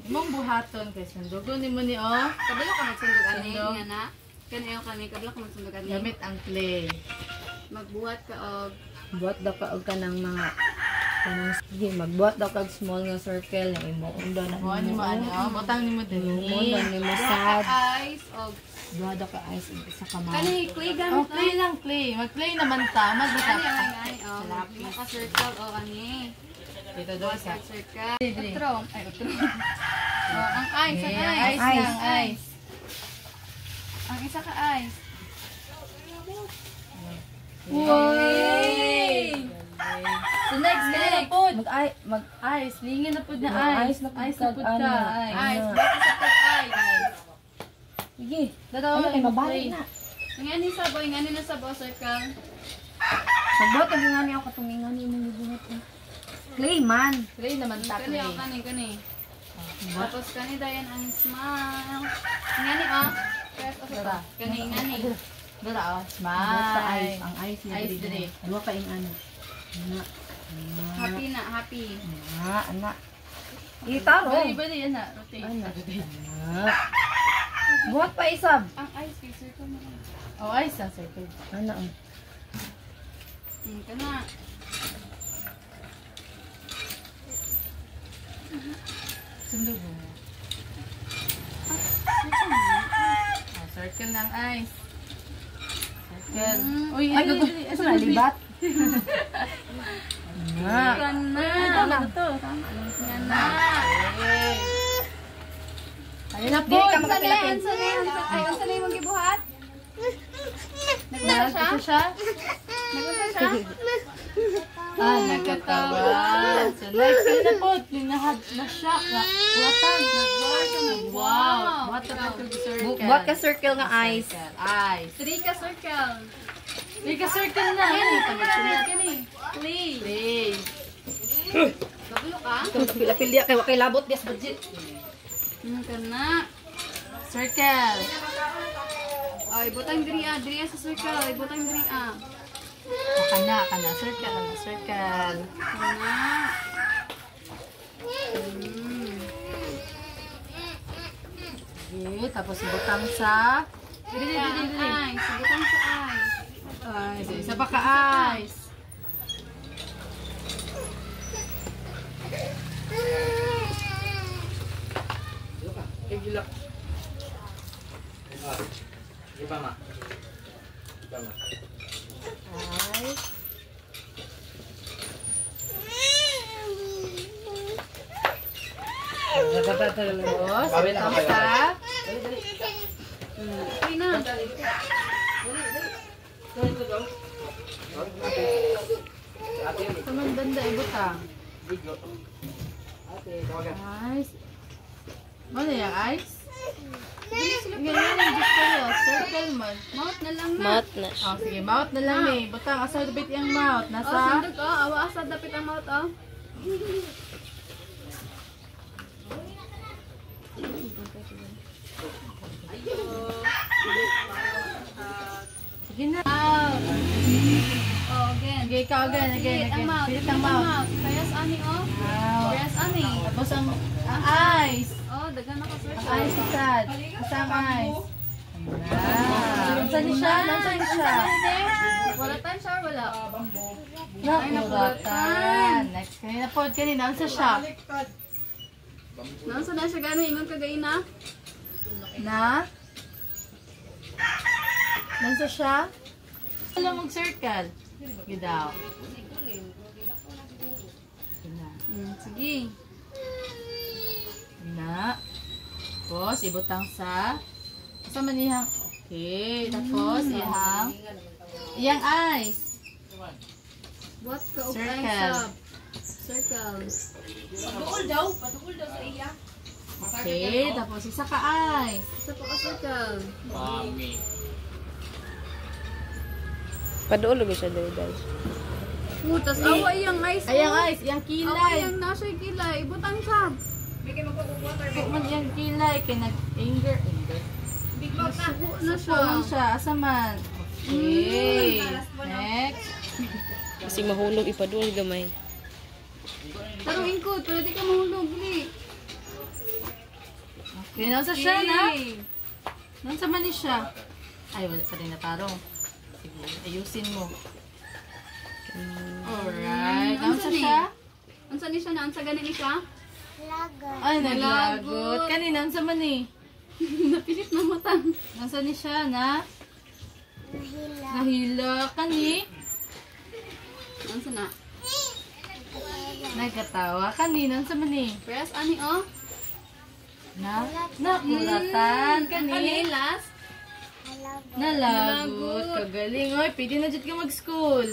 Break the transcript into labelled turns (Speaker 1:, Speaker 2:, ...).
Speaker 1: Imong buhaton kay sundugon nimo ni
Speaker 2: Kabalo ka magsundog ani nga na. Kanayo kani kabalo ka magsundog ani.
Speaker 1: gamit ang clay.
Speaker 2: Magbuhat ka og
Speaker 3: Buhat daw ka og kanang mga sige, magbuhat daw kag small nga circle na imo undo na
Speaker 1: Mo ni mo ani butang nimo diri.
Speaker 3: undo ni mo
Speaker 2: sa
Speaker 3: sad.
Speaker 2: ice og
Speaker 3: Buhat daw ka ice sa kamay.
Speaker 2: kani clay gamit.
Speaker 1: Clay lang clay. Mag-clay naman ta. Magbuta
Speaker 2: Ani
Speaker 1: ka.
Speaker 2: ani oh. Maka circle o ani.
Speaker 1: Dito do isa.
Speaker 2: Circle.
Speaker 1: Dili.
Speaker 2: Utro. Ay utro. Oh, ang ice, ang
Speaker 1: Ice
Speaker 2: ice.
Speaker 1: lang, ice.
Speaker 2: Ang isa ka ice.
Speaker 1: Yay! So next,
Speaker 2: Next.
Speaker 3: Mag
Speaker 1: Ice. Lingin na pud na
Speaker 3: Ice
Speaker 1: ice.
Speaker 3: na pud
Speaker 1: Ice na
Speaker 3: kag
Speaker 1: pud
Speaker 3: ano.
Speaker 1: ka.
Speaker 2: Ice.
Speaker 1: Ice.
Speaker 2: Bakit sa pag ice?
Speaker 3: sige.
Speaker 1: Dadaw
Speaker 3: Ano kay
Speaker 1: yung
Speaker 3: mabalik
Speaker 1: clay.
Speaker 3: na.
Speaker 2: Ngani saboy, ngani na sabaw circle.
Speaker 3: Magbuhat ang ngani ako katong ngani mo gibuhat. Clay man.
Speaker 1: Clay naman ta
Speaker 2: Kani
Speaker 1: clay.
Speaker 2: o kani. Tapos kani dayan ang smile. Ngani oh. Press o sa kani ngani.
Speaker 1: Dara
Speaker 3: Buhat sa
Speaker 1: smile.
Speaker 3: ice, ang ice niya
Speaker 1: Ice
Speaker 3: diri.
Speaker 1: diri.
Speaker 3: Duha ka ing ano. Na.
Speaker 2: Happy na, happy.
Speaker 3: Na, ana. Itaro.
Speaker 1: Bali yan na. Rotate.
Speaker 3: Ana. Buhat pa isab.
Speaker 2: Ang ice kay circle mo.
Speaker 1: Oh, ice ang circle.
Speaker 3: Ana.
Speaker 2: Kana.
Speaker 1: Sundog mo. Circle ng ice. Circle. Uy,
Speaker 3: Ay, asa na libat? Na.
Speaker 2: Kana.
Speaker 1: Tama na to.
Speaker 2: Kana.
Speaker 1: Ayun na po.
Speaker 3: Dili ka
Speaker 2: Ay, unsa na yung gibuhat? Nagpunta siya?
Speaker 1: Nagpunta siya?
Speaker 2: Nagpunta siya?
Speaker 1: Nagkatawa. So, next kayo na po. Linahad na siya. Buwatan. Wow. Buwatan na ito circle.
Speaker 3: Buhat ka circle nga ice.
Speaker 1: Ice.
Speaker 2: Three ka circle.
Speaker 1: Hindi ka circle na.
Speaker 2: Kani. Clay.
Speaker 1: Play.
Speaker 2: Bablo ka?
Speaker 3: Pila-pil dia kay wakay labot bias budget.
Speaker 2: Kana.
Speaker 1: Circle.
Speaker 2: Ay, butang diri sa circle. Ay, butang diri
Speaker 1: Kana. Circle. Circle.
Speaker 2: Kana.
Speaker 1: Okay. Tapos butang sa... Dili.
Speaker 2: Ice. Butang sa ice.
Speaker 1: Ice. Isa pa ka ice. Ice. Tapos, butang sa...
Speaker 2: Okay na.
Speaker 1: Saman banda ibutang. Ice. Ano yung ice? Ganyan yung gusto nyo. Circle man.
Speaker 2: Mouth na lang na.
Speaker 3: Mat na.
Speaker 1: Oh, sige, mouth na lang eh. Butang, asa dapit yung mouth.
Speaker 2: Oh,
Speaker 1: Nasa...
Speaker 2: sundog Awa asa dapit ang mouth
Speaker 1: Sige na.
Speaker 2: Out. Oh, again.
Speaker 1: Sige, ikaw again.
Speaker 2: Pilit ang mouth.
Speaker 1: Pilit ang mouth.
Speaker 2: Press ani oh.
Speaker 1: Wow.
Speaker 2: Press ani.
Speaker 1: Tapos ang ice.
Speaker 2: Oh, dagan na ka circle.
Speaker 1: Ang ice sad. Asa ang ice? Nasaan ni siya? Nasaan siya?
Speaker 2: Wala tan siya, wala.
Speaker 1: Napulatan. Next, kanina po. Kanina, ang sa siya?
Speaker 2: Nasa na siya gano'n, ingon kagay na.
Speaker 1: Na? Nasa siya? Wala mag-circle. Sige daw.
Speaker 2: Sige.
Speaker 1: Na. Tapos, ibutang sa... Sa manihang... Okay. Tapos, iyang ice.
Speaker 2: Buhat ka og
Speaker 1: Circle.
Speaker 2: ice up. Circle.
Speaker 1: Okay. Tapos, isa ka ice.
Speaker 2: Isa pa ka circle.
Speaker 3: Paduol gyud siya diri guys.
Speaker 2: Tas awa iyang ice.
Speaker 1: Ayang ice. Iyang
Speaker 2: Awa
Speaker 1: kilay.
Speaker 2: iyang nasa kilay. Ibutang siya.
Speaker 1: Man iyang kilay. Kaya nag-anger.
Speaker 2: Nasuko na siya.
Speaker 1: Suko siya. Asa man. Okay. Next.
Speaker 3: Kasi mahulog ipaduol gamay.
Speaker 2: Pero ingkod, pero di ka mahulog, Gili.
Speaker 1: Kaya nasa siya na. Nasa man ni siya. Ay, wala pa rin natarong. Sige, ayusin mo. Alright. Nasa siya?
Speaker 2: Unsa ni siya na? Unsa gani ni siya?
Speaker 1: Ay, naglagot. Kanina, nasa man ni?
Speaker 2: Napilit na mata.
Speaker 1: Nasa ni siya na? Nahila. Kani?
Speaker 2: Unsa na?
Speaker 1: Nagkatawa. Kanina, nasa man ni?
Speaker 2: Press ani oh.
Speaker 1: Nakulatan. Kani?
Speaker 2: Kani last?
Speaker 1: Nalagot. Kagaling. Oy, pwede na dyan ka mag-school.